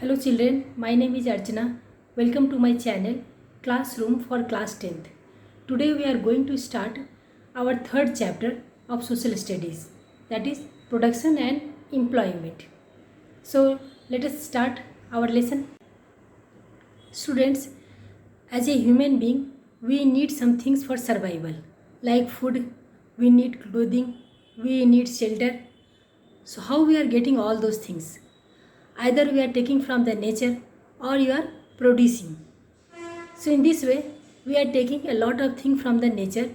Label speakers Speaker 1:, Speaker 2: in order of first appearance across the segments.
Speaker 1: Hello children, my name is Archana. Welcome to my channel Classroom for Class 10th. Today we are going to start our third chapter of Social Studies, that is Production and Employment. So let us start our lesson. Students, as a human being, we need some things for survival, like food, we need clothing, we need shelter. So how we are getting all those things? Either we are taking from the nature or you are producing. So in this way we are taking a lot of things from the nature,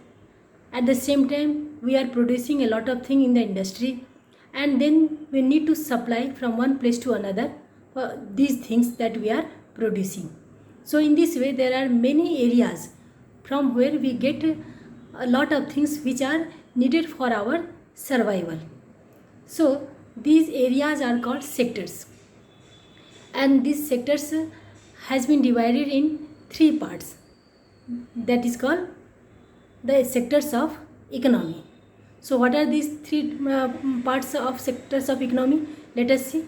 Speaker 1: at the same time we are producing a lot of things in the industry, and then we need to supply from one place to another for these things that we are producing. So in this way there are many areas from where we get a lot of things which are needed for our survival. So these areas are called sectors, and these sectors has been divided in three parts, that is called the sectors of economy. So what are these three parts of sectors of economy? Let us see.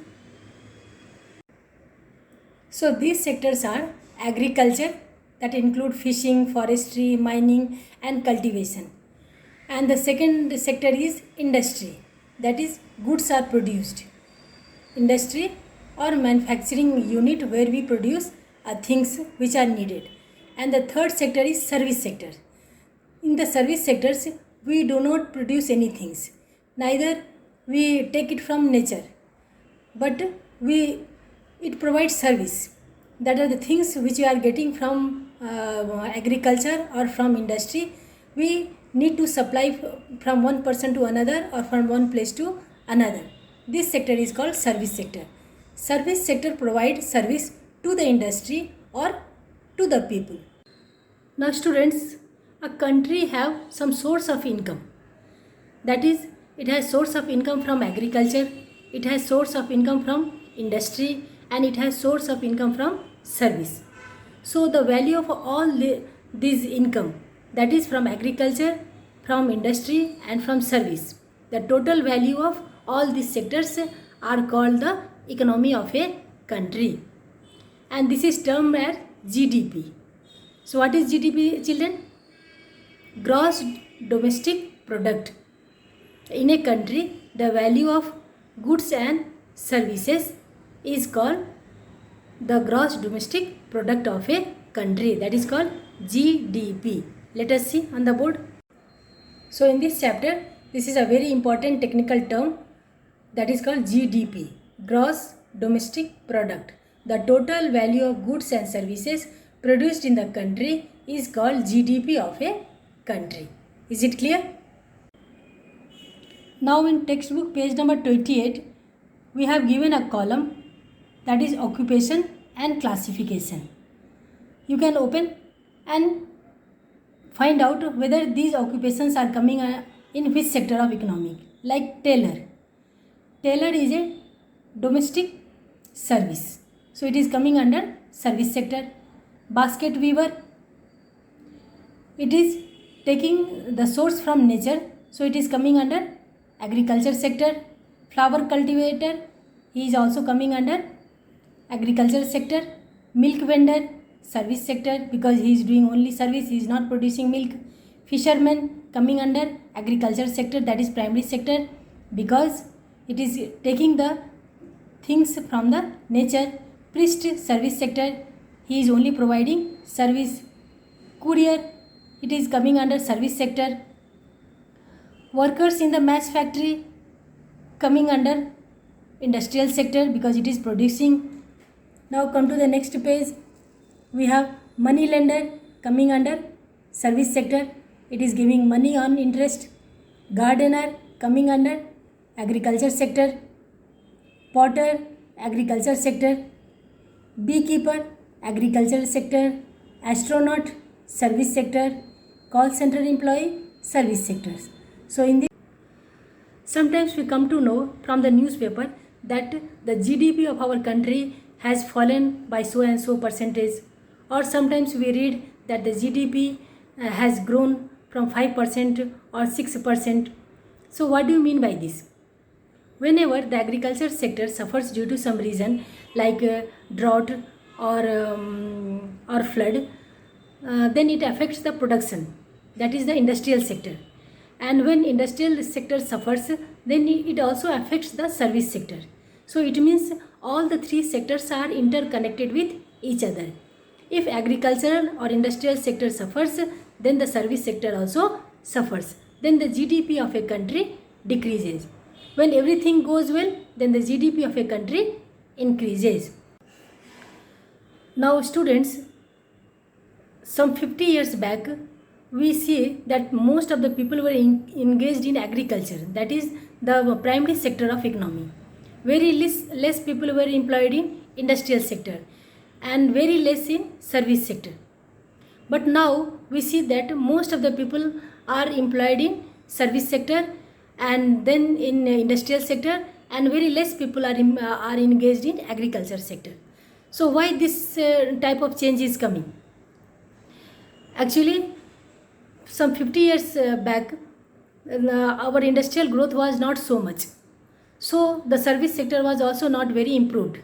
Speaker 1: So these sectors are agriculture, that include fishing, forestry, mining and cultivation. And the second sector is industry, that is goods are produced. Industry or manufacturing unit where we produce things which are needed. And the third sector is service sector. In the service sectors we do not produce any things, neither we take it from nature, but it provides service. That are the things which we are getting from agriculture or from industry. We need to supply from one person to another or from one place to another. This sector is called service sector. Service sector provides service to the industry or to the people. Now students, a country have some source of income. That is, it has source of income from agriculture, it has source of income from industry, and it has source of income from service. So the value of all these income, that is from agriculture, from industry and from service, the total value of all these sectors are called the economy of a country, and this is termed as GDP. So what is GDP, children? Gross domestic product. In a country, the value of goods and services is called the gross domestic product of a country, that is called GDP. Let us see on the board. So in this chapter, this is a very important technical term, that is called GDP, gross domestic product. The total value of goods and services produced in the country is called GDP of a country. Is it clear? Now in textbook page number 28, we have given a column, that is occupation and classification. You can open and find out whether these occupations are coming in which sector of economic. Like tailor. Tailor is a domestic service, so it is coming under service sector. Basket weaver, it is taking the source from nature, so it is coming under agriculture sector. Flower cultivator, he is also coming under agriculture sector. Milk vendor, service sector, because he is doing only service, he is not producing milk. Fisherman, coming under agriculture sector, that is primary sector, because it is taking the things from the nature. Priest, service sector, he is only providing service. Courier, it is coming under service sector. Workers in the match factory, coming under industrial sector, because it is producing. Now come to the next page. We have money lender, coming under service sector, it is giving money on interest. Gardener, coming under agriculture sector. Potter, agriculture sector. Beekeeper, agriculture sector. Astronaut, service sector. Call center employee, service sectors. So in this, sometimes we come to know from the newspaper that the GDP of our country has fallen by so and so percentage, or sometimes we read that the GDP has grown from 5% or 6%. So what do you mean by this? Whenever the agriculture sector suffers due to some reason like drought or flood, then it affects the production, that is the industrial sector. And when industrial sector suffers, then it also affects the service sector. So it means all the three sectors are interconnected with each other. If agricultural or industrial sector suffers, then the service sector also suffers. Then the GDP of a country decreases. When everything goes well, then the GDP of a country increases. Now students, some 50 years back, we see that most of the people were engaged in agriculture, that is the primary sector of economy. Very less people were employed in industrial sector and very less in service sector. But now we see that most of the people are employed in service sector and then in industrial sector, and very less people are engaged in agriculture sector. So why this type of change is coming? Actually, some 50 years back, our industrial growth was not so much. So the service sector was also not very improved.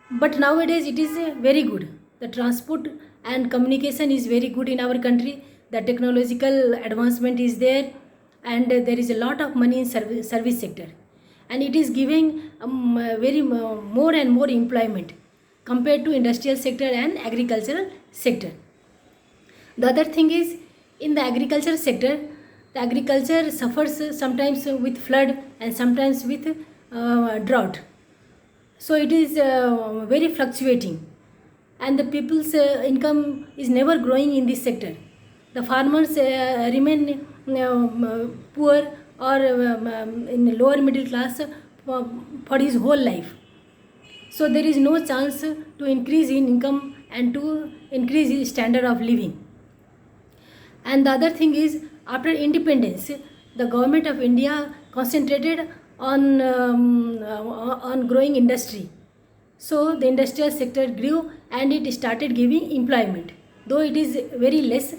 Speaker 1: But nowadays it is very good. The transport and communication is very good in our country. The technological advancement is there, and there is a lot of money in service sector. And it is giving more and more employment compared to industrial sector and agricultural sector. The other thing is, in the agriculture sector, the agriculture suffers sometimes with flood and sometimes with drought. So it is very fluctuating, and the people's income is never growing in this sector. The farmers remain poor or in lower middle class for his whole life. So there is no chance to increase in income and to increase his standard of living. And the other thing is, after independence, the government of India concentrated on growing industry. So the industrial sector grew and it started giving employment. Though it is very less,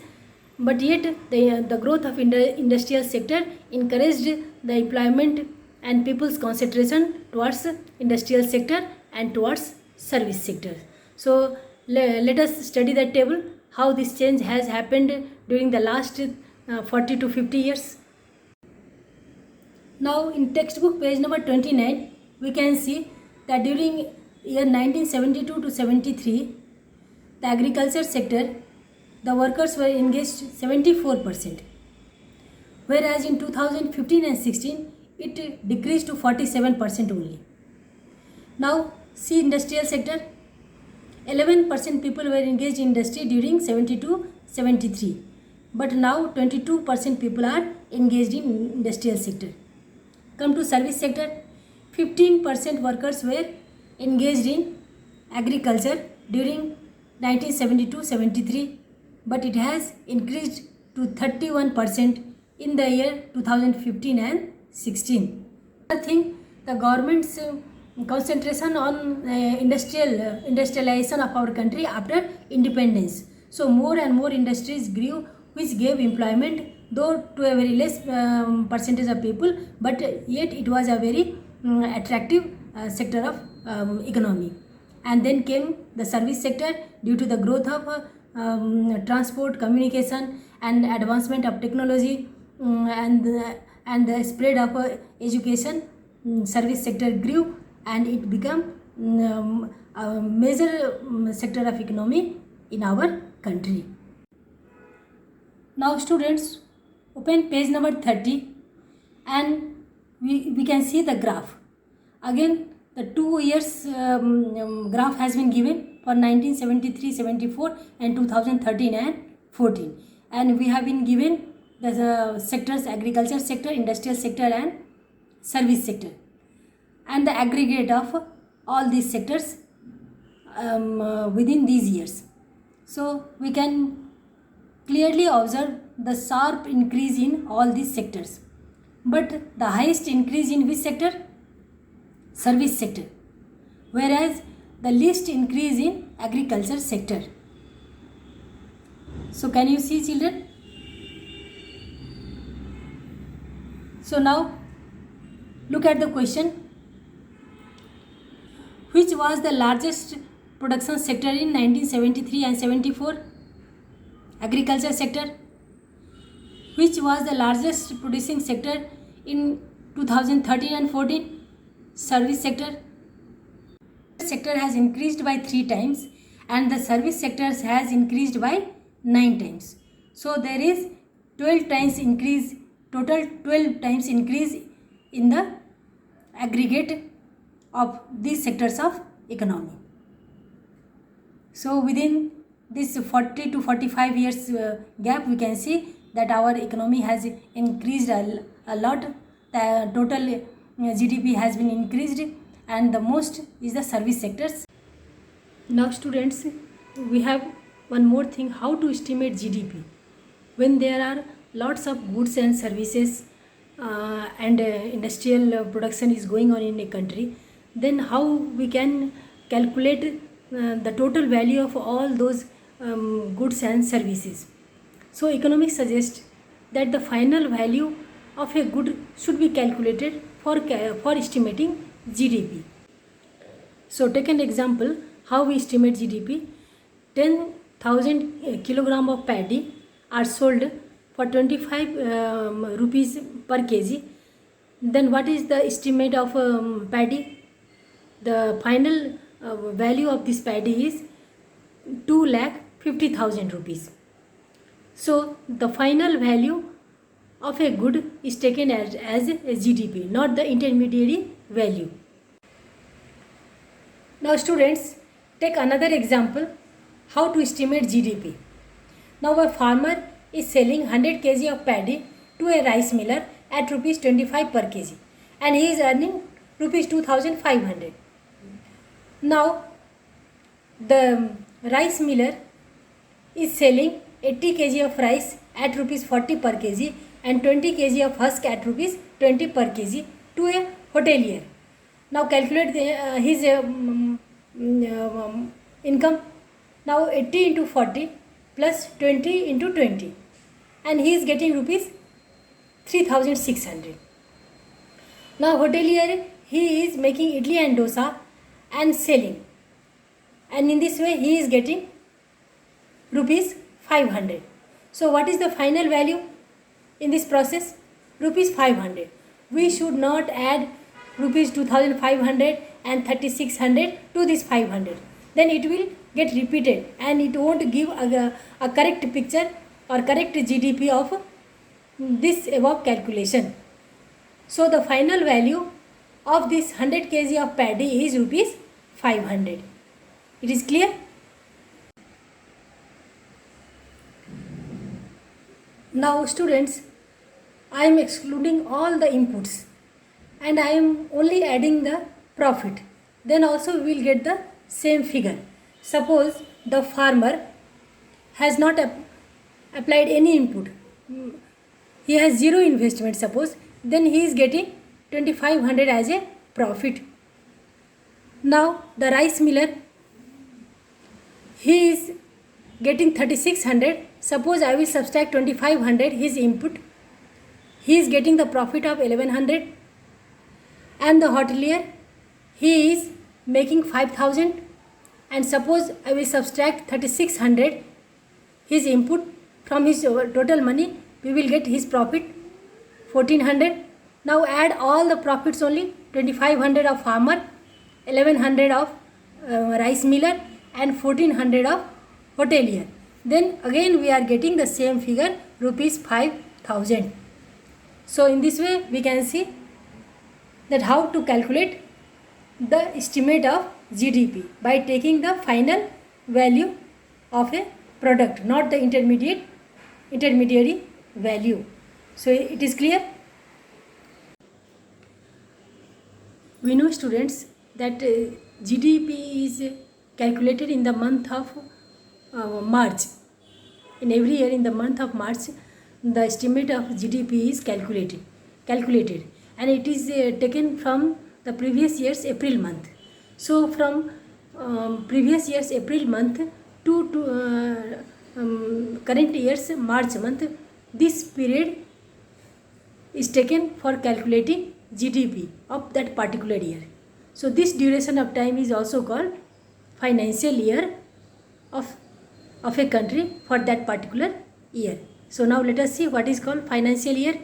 Speaker 1: but yet the growth of industrial sector encouraged the employment and people's concentration towards industrial sector and towards service sector. So let us study the table, how this change has happened during the last 40 to 50 years. Now in textbook page number 29, we can see that during year 1972 to 73, the agriculture sector, the workers were engaged 74%, whereas in 2015 and 16, it decreased to 47% only. Now see industrial sector, 11% people were engaged in industry during 72-73, but now 22% people are engaged in industrial sector. Come to service sector, 15% workers were engaged in agriculture during 1972-73, but it has increased to 31% in the year 2015 and 16. I think the government's concentration on industrialization of our country after independence. So more and more industries grew, which gave employment, though to a very less percentage of people, but yet it was a very attractive sector of economy. And then came the service sector due to the growth of transport, communication, and advancement of technology, and the spread of education. Service sector grew and it became a major sector of economy in our country. Now students, open page number 30 and we can see the graph. Again, the 2 years graph has been given for 1973-74 and 2013 and 14, and we have been given the sectors: agriculture sector, industrial sector, and service sector, and the aggregate of all these sectors within these years. So we can clearly observe the sharp increase in all these sectors, but the highest increase in which sector? Service sector, whereas the least increase in agriculture sector. So can you see, children? So now look at the question. Which was the largest production sector in 1973 and 74? Agriculture sector. Which was the largest producing sector in 2013 and 14? Service sector. The sector has increased by 3 times and the service sectors has increased by 9 times. So there is 12 times increase, total 12 times increase in the aggregate of these sectors of economy. So within this 40 to 45 years gap, we can see that our economy has increased a lot. The total GDP has been increased and the most is the service sectors. Now students, we have one more thing, how to estimate GDP. When there are lots of goods and services and industrial production is going on in a country, then how we can calculate the total value of all those goods and services. So economics suggests that the final value of a good should be calculated for estimating GDP. So take an example how we estimate GDP. 10,000 kilogram of paddy are sold for 25 rupees per kg. Then what is the estimate of paddy? The final value of this paddy is 2,50,000 rupees. So the final value of a good is taken as a GDP, not the intermediary value. Now students, take another example how to estimate GDP. Now a farmer is selling 100 kg of paddy to a rice miller at rupees 25 per kg and he is earning rupees 2,500. Now the rice miller is selling 80 kg of rice at rupees 40 per kg and 20 kg of husk at rupees 20 per kg to a hotelier. Now calculate his income. Now 80 into 40 plus 20 into 20 and he is getting rupees 3,600. Now hotelier, he is making idli and dosa and selling, and in this way he is getting rupees 500. So what is the final value in this process? Rupees 500. We should not add rupees 2,500 and 3,600 to this 500. Then it will get repeated and it won't give a correct picture or correct GDP of this above calculation. So the final value of this 100 kg of paddy is rupees 500. It is clear? Now students, I am excluding all the inputs and I am only adding the profit. Then also we will get the same figure. Suppose the farmer has not applied any input. He has zero investment suppose. Then he is getting 2,500 as a profit. Now the rice miller, he is getting 3,600. Suppose I will subtract 2,500 his input. He is getting the profit of 1,100. And the hotelier, he is making 5,000. And suppose I will subtract 3,600 his input from his total money, we will get his profit 1,400. Now add all the profits only, 2,500 of farmer, 1,100 of rice miller and 1,400 of hotelier. Then again we are getting the same figure, rupees 5,000. So in this way we can see that how to calculate the estimate of GDP by taking the final value of a product, not the intermediary value. So it is clear? We know students that GDP is calculated in the month of March. In every year in the month of March, the estimate of GDP is calculated and it is taken from the previous year's April month. So from previous year's April month to current year's March month, this period is taken for calculating GDP of that particular year. So this duration of time is also called financial year of a country for that particular year. So now let us see what is called financial year.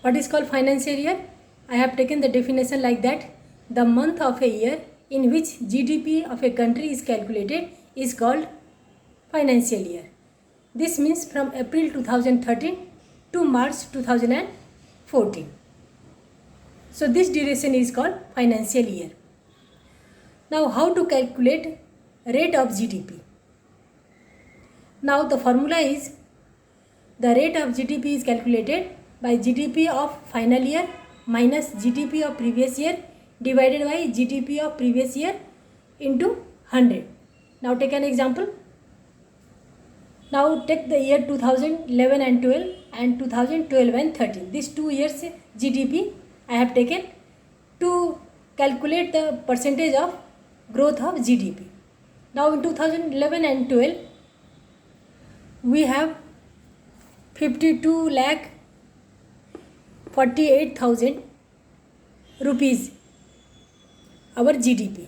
Speaker 1: What is called financial year? I have taken the definition like that. The month of a year in which GDP of a country is calculated is called financial year. This means from April 2013 to March 2014. So this duration is called financial year. Now how to calculate rate of GDP? Now the formula is the rate of GDP is calculated by GDP of final year minus GDP of previous year divided by GDP of previous year into 100. Now take an example. Now take the year 2011 and 12 and 2012 and 13. These 2 years GDP I have taken to calculate the percentage of growth of GDP. Now in 2011 and 12 we have 52 lakh 48,000 rupees our GDP.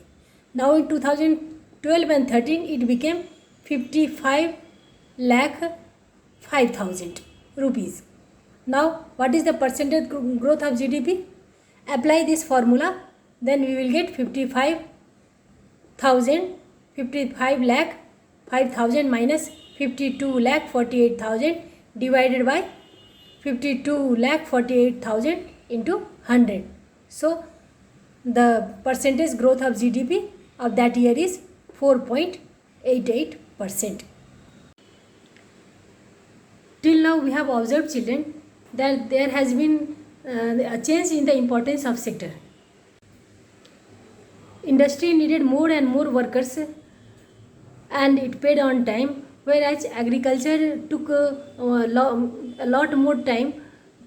Speaker 1: Now in 2012 and 13 it became 55 lakh 5,000 rupees. Now what is the percentage growth of GDP? Apply this formula, then we will get 55 lakh 5,000 minus 52 lakh 48,000 divided by 52 lakh 48,000 into 100. So the percentage growth of GDP of that year is 4.88%. Till now we have observed, children, that there has been a change in the importance of sector. Industry needed more and more workers and it paid on time, whereas agriculture took a lot more time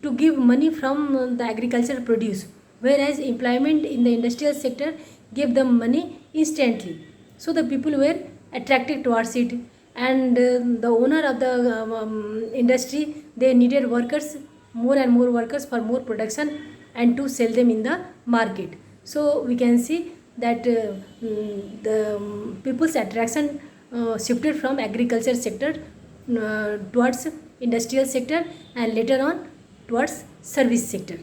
Speaker 1: to give money from the agricultural produce, whereas employment in the industrial sector gave them money instantly. So the people were attracted towards it, and the owner of the industry, they needed workers, more and more workers for more production and to sell them in the market. So we can see that the people's attraction shifted from agriculture sector towards industrial sector and later on towards service sector.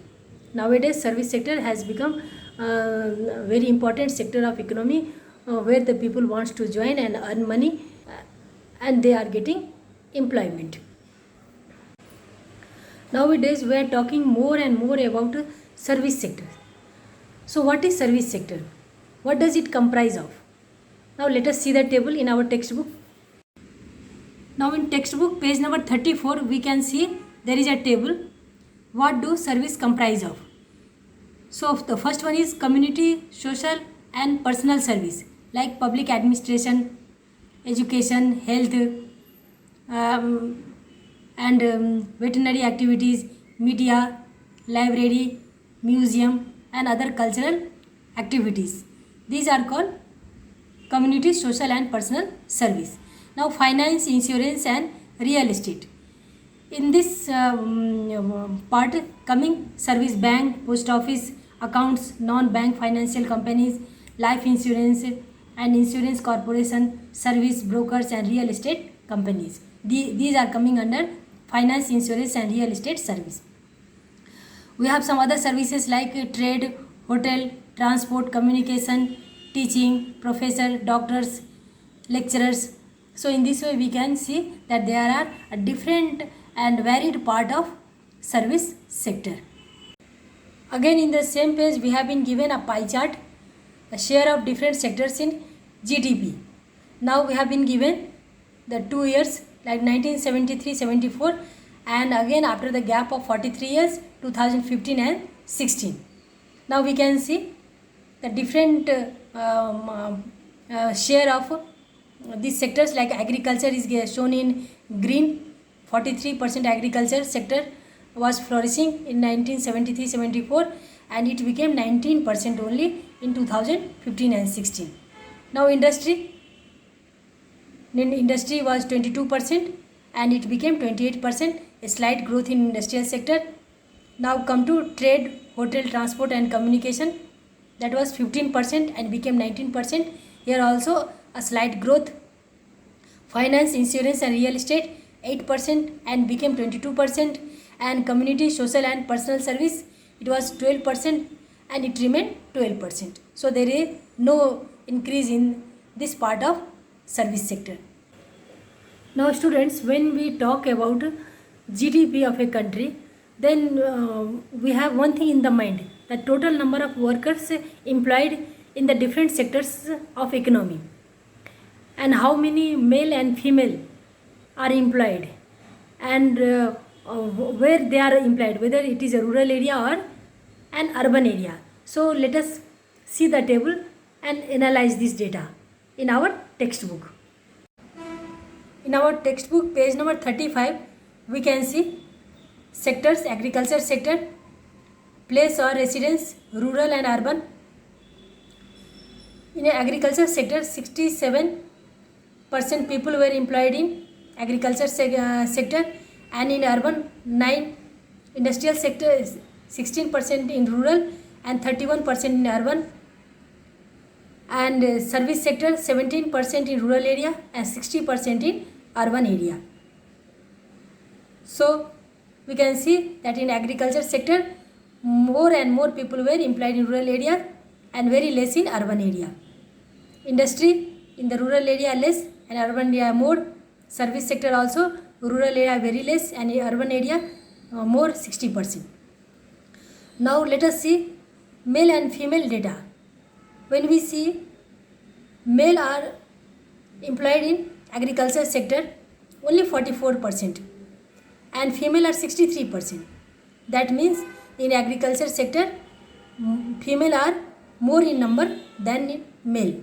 Speaker 1: Nowadays service sector has become a very important sector of economy where the people wants to join and earn money and they are getting employment. Nowadays we are talking more and more about service sector. So what is service sector? What does it comprise of? Now let us see the table in our textbook. Now in textbook page number 34 we can see there is a table. What do service comprise of? So the first one is community, social and personal service like public administration, education, health and veterinary activities, media, library, museum and other cultural activities. These are called community, social and personal service. Now finance, insurance and real estate. In this part coming service, bank, post office, accounts, non-bank financial companies, life insurance and insurance corporation, service brokers and real estate companies. These are coming under finance, insurance and real estate service. We have some other services like trade, hotel, transport, communication, teaching, professor, doctors, lecturers. So in this way we can see that there are a different and varied part of service sector. Again in the same page we have been given a pie chart, a share of different sectors in GDP. Now we have been given the 2 years like 1973-74 and again after the gap of 43 years 2015 and 16. Now we can see the different share of these sectors like agriculture is shown in green. 43% agriculture sector was flourishing in 1973-74 and it became 19% only in 2015 and 16. Now industry was 22% and it became 28%, a slight growth in industrial sector. Now come to trade, hotel, transport and communication. that was 15% and became 19%. Here also a slight growth. Finance, insurance and real estate 8% and became 22%, and community, social and personal service it was 12% and it remained 12%. So there is no increase in this part of service sector. Now students, when we talk about GDP of a country, then we have one thing in the mind, the total number of workers employed in the different sectors of economy, and how many male and female are employed, and where they are employed, whether it is a rural area or an urban area. So let us see the table and analyze this data in our textbook. In our textbook, page number 35, we can see sectors: agriculture sector, place or residence, rural and urban. In agriculture sector, 67% people were employed in agriculture sector, and in urban 9, industrial sector is 16% in rural and 31% in urban, and service sector 17% in rural area and 60% in urban area. So we can see that in agriculture sector more and more people were employed in rural area and very less in urban area. Industry in the rural area less and urban area more. Service sector also rural area very less and urban area more, 60%. Now let us see male and female data. When we see male are employed in agriculture sector only 44% and female are 63%. That means in agriculture sector female are more in number than in male.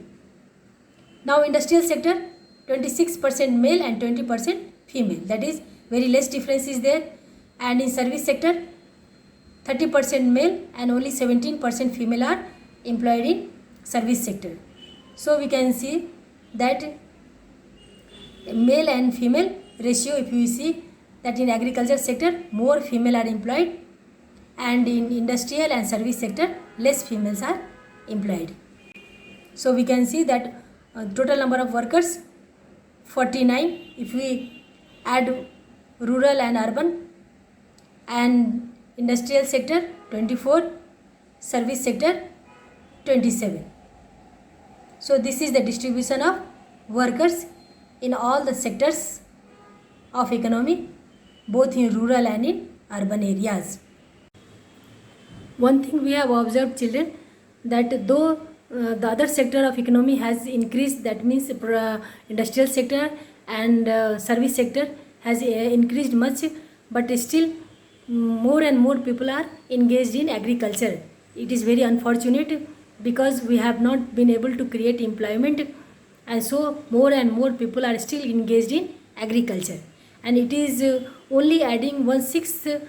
Speaker 1: Now industrial sector 26% male and 20% female, that is very less difference is there. And in service sector 30% male and only 17% female are employed in service sector. So we can see that male and female ratio, if you see that in agriculture sector more female are employed and in industrial and service sector less females are employed. So we can see that total number of workers 49 if we add rural and urban, and industrial sector 24, service sector 27. So this is the distribution of workers in all the sectors of economy, both in rural and in urban areas. One thing we have observed, children, that though the other sector of economy has increased, that means industrial sector and service sector has increased much, but still more and more people are engaged in agriculture. It is very unfortunate because we have not been able to create employment, and so more and more people are still engaged in agriculture, and it is only adding 1/6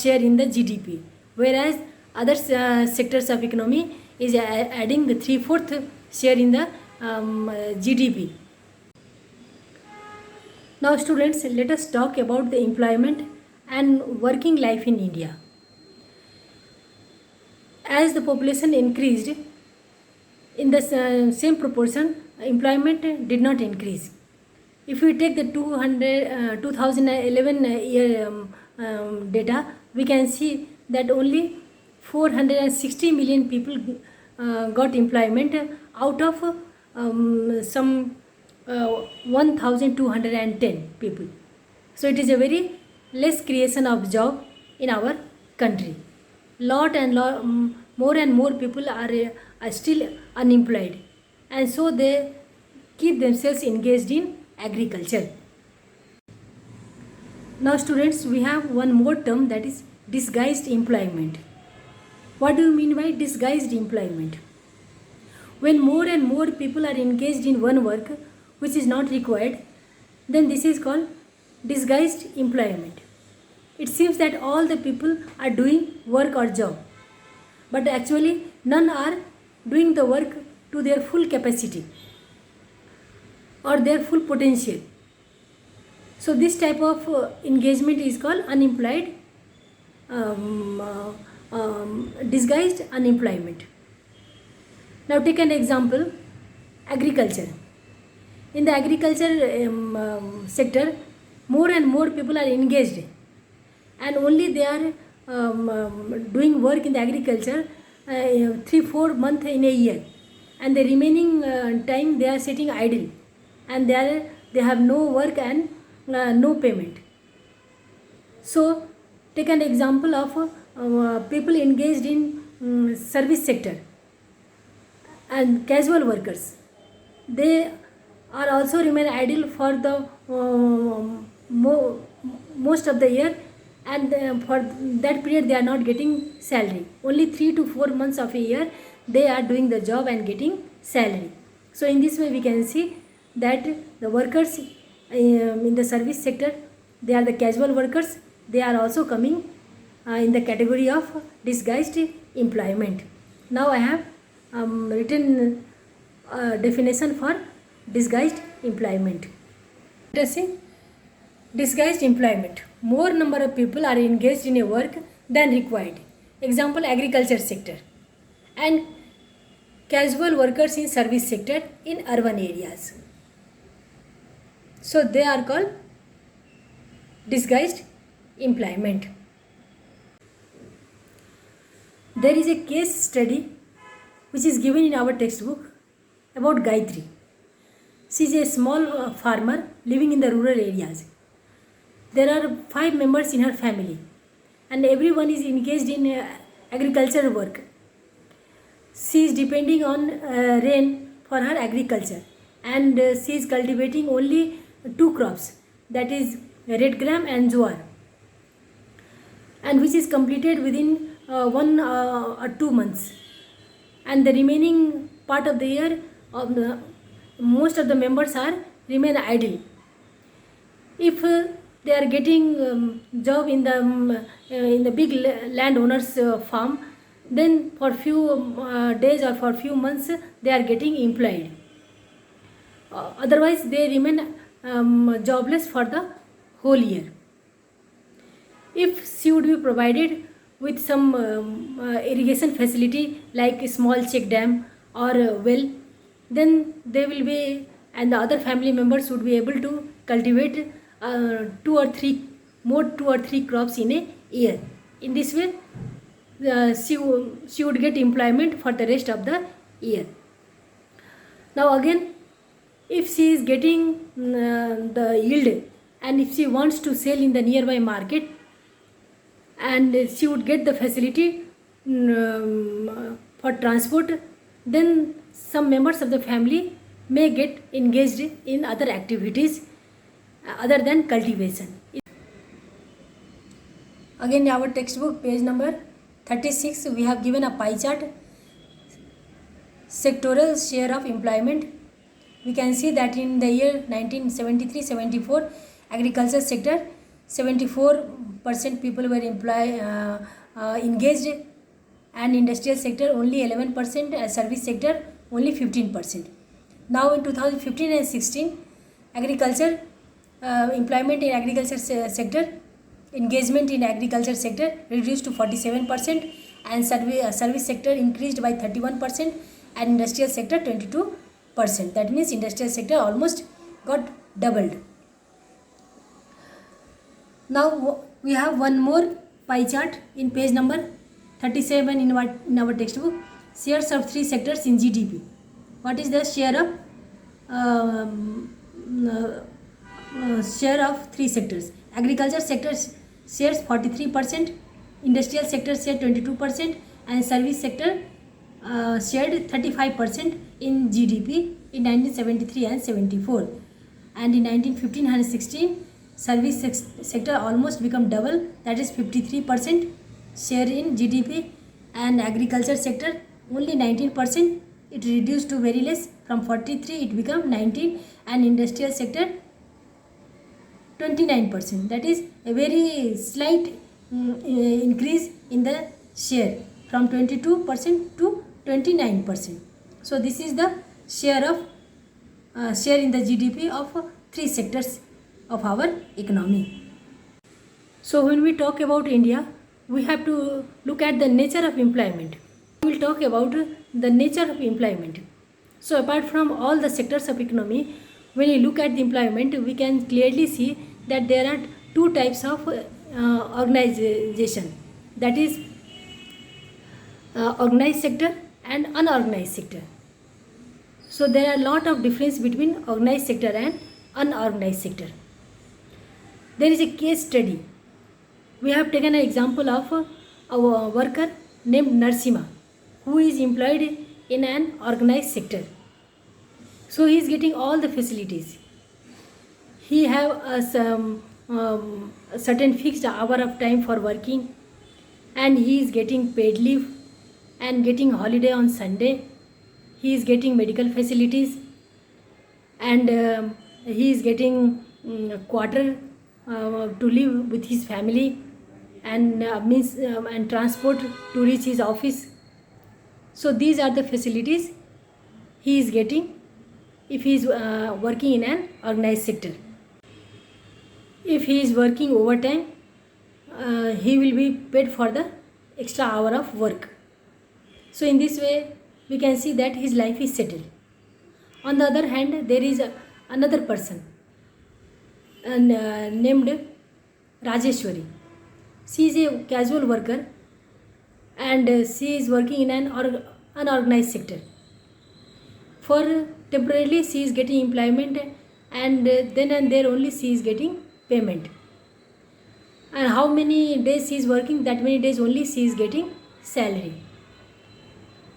Speaker 1: share in the GDP, whereas other sectors of economy is adding the 3/4 share in the GDP. Now students, let us talk about the employment and working life in India. As the population increased, in the same proportion, employment did not increase. If we take the 2011 year data, we can see that only 460 million people got employment out of some 1210 people. So it is a very less creation of job in our country. More and more people are still unemployed, and so they keep themselves engaged in agriculture. Now students, we have one more term, that is disguised employment. What do you mean by disguised employment? When more and more people are engaged in one work which is not required, then this is called disguised employment. It seems that all the people are doing work or job, but actually none are doing the work to their full capacity or their full potential. So this type of engagement is called unemployed, disguised unemployment. Now take an example, agriculture. In the agriculture sector, more and more people are engaged, and only they are doing work in the agriculture 3-4 months in a year, and the remaining time they are sitting idle, and they have no work and no payment. So take an example of people engaged in service sector and casual workers. They are also remain idle for the most of the year, and for that period they are not getting salary. Only 3 to 4 months of a year they are doing the job and getting salary. So in this way we can see that the workers in the service sector, they are the casual workers. They are also coming in the category of disguised employment. Now I have written definition for disguised employment. Let us see. Disguised employment. More number of people are engaged in a work than required. Example, agriculture sector, and casual workers in service sector in urban areas. So they are called disguised employment. There is a case study which is given in our textbook about Gayatri. She is a small farmer living in the rural areas. There are 5 members in her family, and everyone is engaged in agricultural work. She is depending on rain for her agriculture, and she is cultivating only 2 crops, that is red gram and jowar, and which is completed within 1 or 2 months, and the remaining part of the year most of the members are remain idle. If they are getting job in the big landowners farm, then for few days or for few months they are getting employed. Otherwise they remain jobless for the whole year. If she would be provided with some irrigation facility like a small check dam or a well, then they will be, and the other family members would be able to cultivate 2 or 3 crops in a year. In this way she would get employment for the rest of the year. Now again, if she is getting the yield, and if she wants to sell in the nearby market, and she would get the facility for transport, then some members of the family may get engaged in other activities other than cultivation. Again, our textbook page number 36, we have given a pie chart, sectoral share of employment. We can see that in the year 1973-74, agriculture sector 74% people were engaged, and industrial sector only 11%, and service sector only 15%. Now in 2015 and 16, agriculture employment in agriculture sector, engagement in agriculture sector reduced to 47%, and service sector increased by 31%, and industrial sector 22%. That means industrial sector almost got doubled. Now we have one more pie chart in page number 37 in our textbook. Shares of 3 sectors in GDP. What is the share of 3 sectors? Agriculture sector shares 43%, industrial sector share 22%, and service sector shared 35% in GDP in 1973 and 74. And in 1915 and 16, service sector almost become double, that is 53% share in GDP, and agriculture sector only 19%. It reduced to very less, from 43 it become 19, and industrial sector 29%. That is a very slight increase in the share from 22% to 29%. So this is the share in the GDP of 3 sectors of our economy. So when we talk about India, we have to look at the nature of employment. We will talk about the nature of employment. So apart from all the sectors of economy, when you look at the employment, we can clearly see that there are two types of organization. That is organized sector and unorganized sector. So there are a lot of difference between organized sector and unorganized sector. There is a case study. We have taken an example of a worker named Narsima, who is employed in an organized sector. So he is getting all the facilities. He have a certain fixed hour of time for working, and he is getting paid leave and getting holiday on Sunday. He is getting medical facilities, and he is getting quarter to live with his family, and and transport to reach his office. So these are the facilities he is getting if he is working in an organized sector. If he is working overtime, he will be paid for the extra hour of work. So in this way, we can see that his life is settled. On the other hand, there is another person named Rajeshwari. She is a casual worker, and she is working in an unorganized sector. For temporarily, she is getting employment, and then and there only she is getting payment. And how many days she is working, that many days only she is getting salary.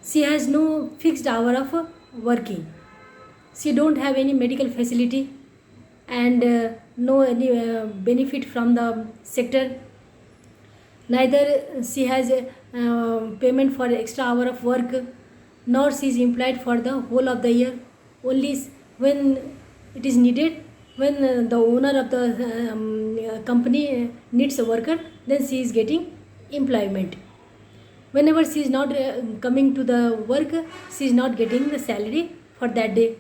Speaker 1: She has no fixed hour of working. She don't have any medical facility, and no any benefit from the sector. Neither she has payment for extra hour of work, nor she is employed for the whole of the year. Only when it is needed, when the owner of the company needs a worker, then she is getting employment. Whenever she is not coming to the work, she is not getting the salary for that day.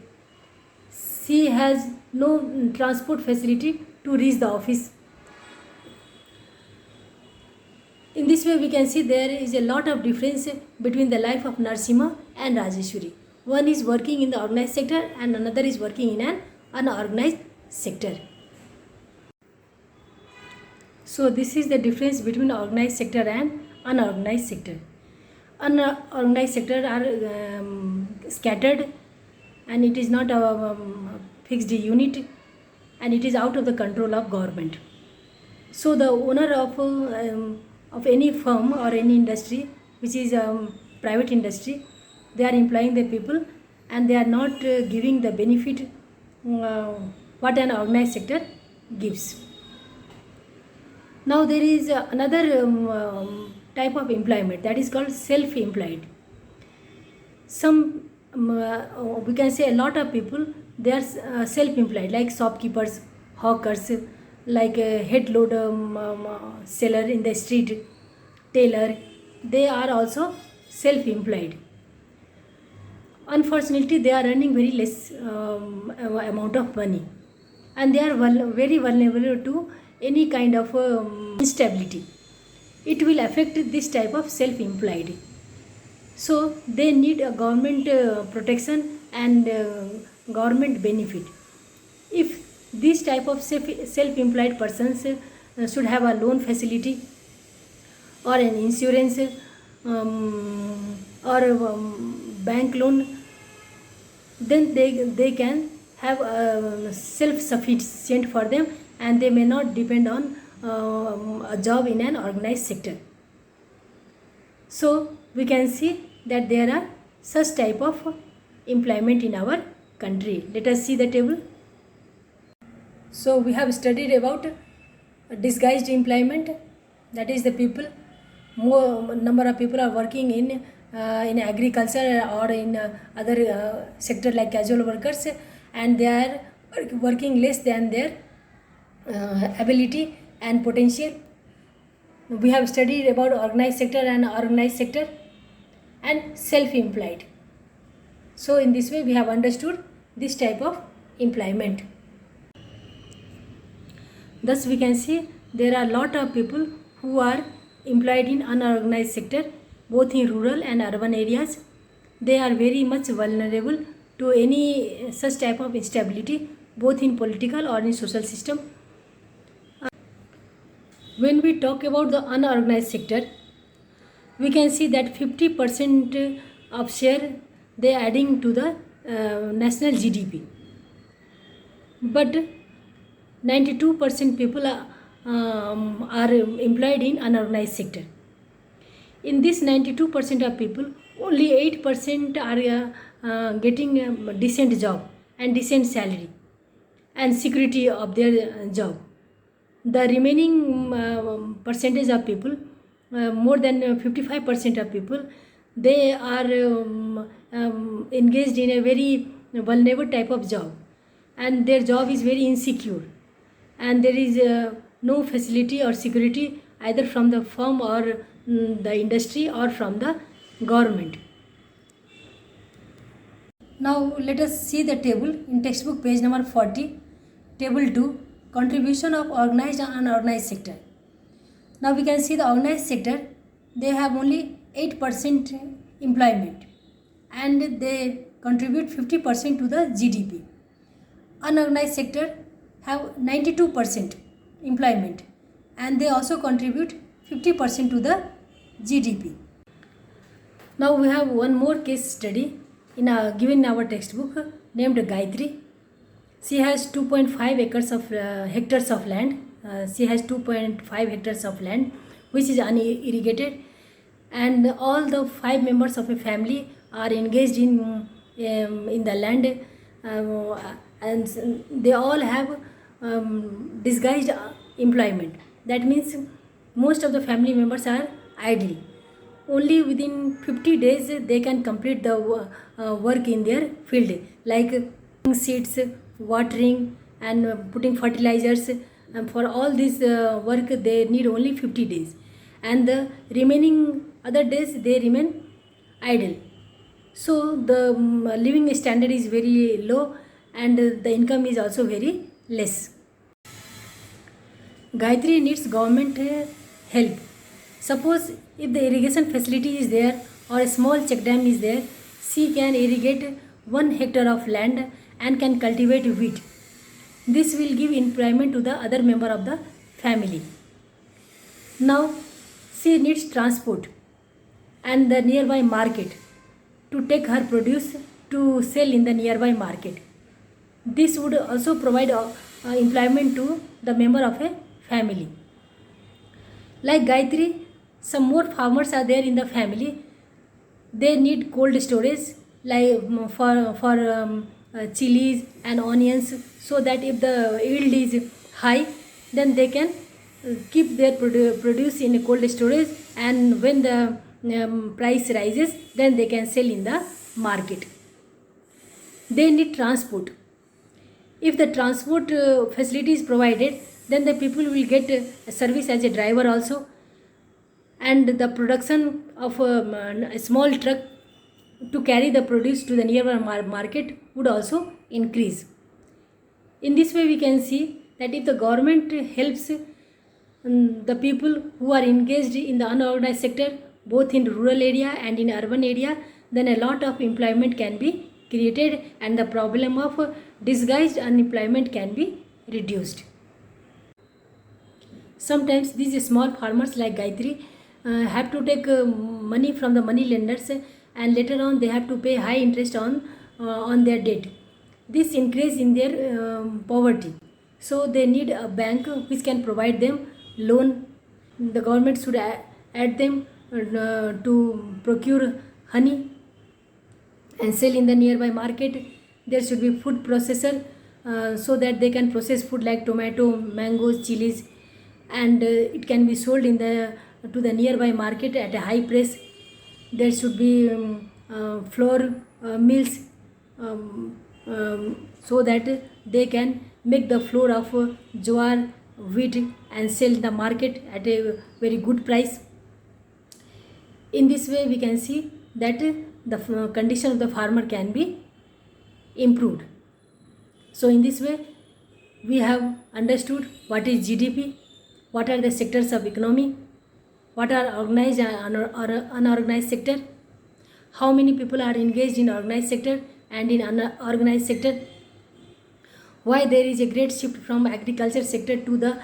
Speaker 1: She has no transport facility to reach the office. In this way, we can see there is a lot of difference between the life of Narsima and Rajeshwari. One is working in the organized sector and another is working in an unorganized sector. So this is the difference between organized sector and unorganized sector. Unorganized sector are scattered, and it is not a fixed unit, and it is out of the control of government. So the owner of any firm or any industry which is private industry, they are employing the people, and they are not giving the benefit what an organized sector gives. Now there is another type of employment, that is called self-employed. Some we can say a lot of people, they are self-employed, like shopkeepers, hawkers, like a head load seller in the street, tailor. They are also self-employed. Unfortunately, they are earning very less amount of money, and they are very vulnerable to any kind of instability. It will affect this type of self-employed. So they need a government protection and government benefit. If this type of self-employed persons should have a loan facility or an insurance or a bank loan, then they can have self-sufficient for them, and they may not depend on a job in an organized sector. So we can see that there are such type of employment in our country. Let us see the table. So we have studied about disguised employment, that is the people, more number of people are working in agriculture or in other sector like casual workers, and they are working less than their ability and potential. We have studied about organized sector and unorganized sector and self-employed. So in this way we have understood this type of employment. Thus we can see there are a lot of people who are employed in unorganized sector, both in rural and urban areas. They are very much vulnerable to any such type of instability, both in political or in social system. When we talk about the unorganized sector, we can see that 50% of share they are adding to the national GDP. But 92% people are employed in unorganized sector. In this 92% of people, only 8% are getting a decent job and decent salary and security of their job. The remaining percentage of people, more than 55% of people, they are engaged in a very vulnerable type of job, and their job is very insecure, and there is no facility or security either from the firm or the industry or from the government. Now let us see the table in textbook page number 40, table 2, contribution of organized and unorganized sector. Now we can see the organized sector, they have only 8% employment and they contribute 50% to the GDP. Unorganized sector have 92% employment and they also contribute 50% to the GDP. Now we have one more case study given in our textbook named Gayatri. She has 2.5 acres of hectares of land. She has 2.5 hectares of land which is unirrigated, and all the 5 members of a family are engaged in the land, and they all have disguised employment. That means most of the family members are idle. Only within 50 days they can complete the work in their field, like seeds, watering and putting fertilizers. And for all this work they need only 50 days, and the remaining other days they remain idle. So the living standard is very low and the income is also very less. Gayatri needs government help. Suppose if the irrigation facility is there or a small check dam is there, she can irrigate 1 hectare of land and can cultivate wheat. This will give employment to the other member of the family. Now she needs transport and the nearby market to take her produce to sell in the nearby market. This would also provide employment to the member of a family. Like Gayatri, some more farmers are there in the family. They need cold storage, like for chilies and onions, so that if the yield is high, then they can keep their produce in a cold storage, and when the price rises, then they can sell in the market. They need transport. If the transport facility is provided, then the people will get a service as a driver also, and the production of a small truck to carry the produce to the nearby market would also increase. In this way we can see that if the government helps the people who are engaged in the unorganized sector, both in rural area and in urban area, then a lot of employment can be created and the problem of disguised unemployment can be reduced. Sometimes these small farmers like Gayatri have to take money from the money lenders, and later on they have to pay high interest on their debt. This increase in their poverty. So they need a bank which can provide them loan. The government should add them to procure honey and sell in the nearby market. There should be food processor so that they can process food like tomato, mangoes, chilies, and it can be sold to the nearby market at a high price. There should be flour mills so that they can make the flour of jowar, wheat and sell in the market at a very good price. In this way we can see that the condition of the farmer can be improved. So in this way we have understood what is GDP, what are the sectors of economy, What are organized and unorganized sector? How many people are engaged in organized sector and in unorganized sector? Why there is a great shift from agriculture sector to the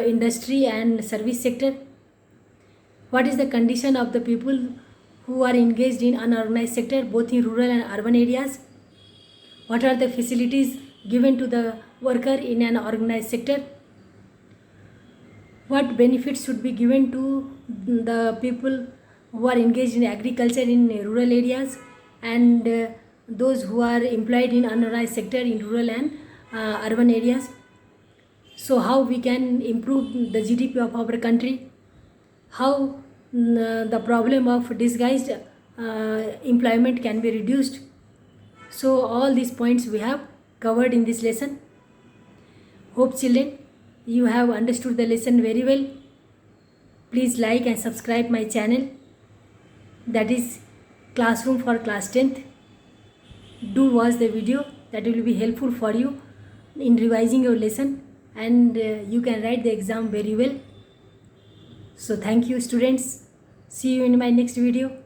Speaker 1: industry and service sector? What is the condition of the people who are engaged in unorganized sector, both in rural and urban areas? What are the facilities given to the worker in an organized sector? What benefits should be given to the people who are engaged in agriculture in rural areas, and those who are employed in unorganized sector in rural and urban areas? So how we can improve the GDP of our country? How the problem of disguised employment can be reduced? So all these points we have covered in this lesson. Hope children you have understood the lesson very well. Please like and subscribe my channel, that is Classroom for Class 10th. Do watch the video, that will be helpful for you in revising your lesson, and you can write the exam very well. So thank you students. See you in my next video.